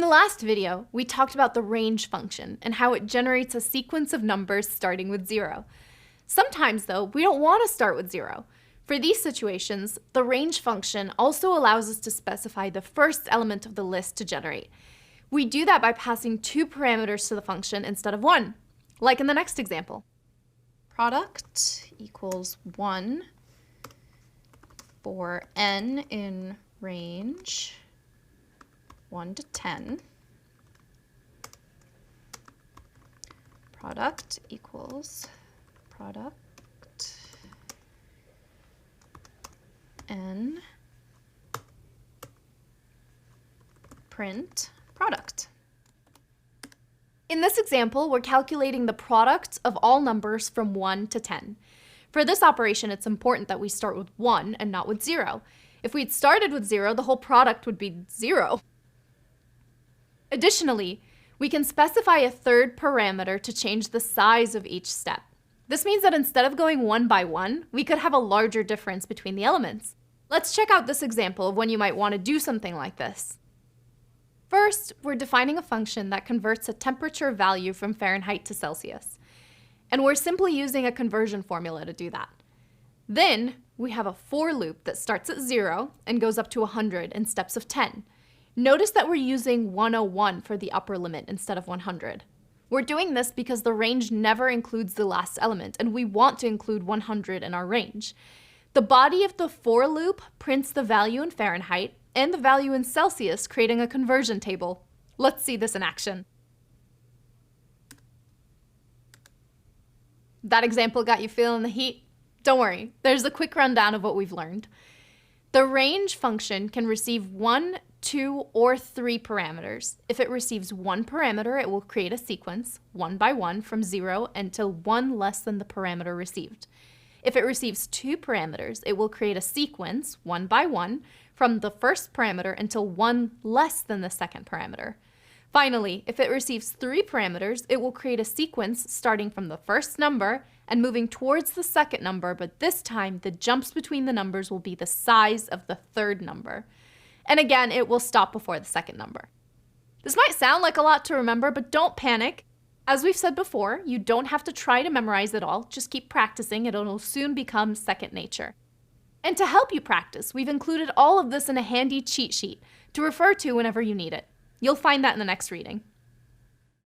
the last video, we talked about the range function and how it generates a sequence of numbers starting with 0. Sometimes, though, we don't want to start with 0. For these situations, the range function also allows us to specify the first element of the list to generate. We do that by passing 2 parameters to the function instead of 1, like in the next example. Product equals 1 for n in range 1 to 10. Product equals product n print product. In this example, we're calculating the product of all numbers from 1 to 10. For this operation, it's important that we start with 1 and not with 0. If we'd started with 0, the whole product would be 0. Additionally, we can specify a third parameter to change the size of each step. This means that instead of going 1 by 1, we could have a larger difference between the elements. Let's check out this example of when you might want to do something like this. First, we're defining a function that converts a temperature value from Fahrenheit to Celsius. And we're simply using a conversion formula to do that. Then, we have a for loop that starts at 0 and goes up to 100 in steps of 10. Notice that we're using 101 for the upper limit instead of 100. We're doing this because the range never includes the last element, and we want to include 100 in our range. The body of the for loop prints the value in Fahrenheit and the value in Celsius, creating a conversion table. Let's see this in action. That example got you feeling the heat? Don't worry, there's a quick rundown of what we've learned. The range function can receive 1, 2, or 3 parameters. If it receives 1 parameter, it will create a sequence, 1 by 1, from 0 until 1 less than the parameter received. If it receives 2 parameters, it will create a sequence, 1 by 1, from the first parameter until 1 less than the second parameter. Finally, if it receives 3 parameters, it will create a sequence starting from the first number and moving towards the second number, but this time the jumps between the numbers will be the size of the third number. And again, it will stop before the second number. This might sound like a lot to remember, but don't panic. As we've said before, you don't have to try to memorize it all, just keep practicing, it'll soon become second nature. And to help you practice, we've included all of this in a handy cheat sheet to refer to whenever you need it. You'll find that in the next reading.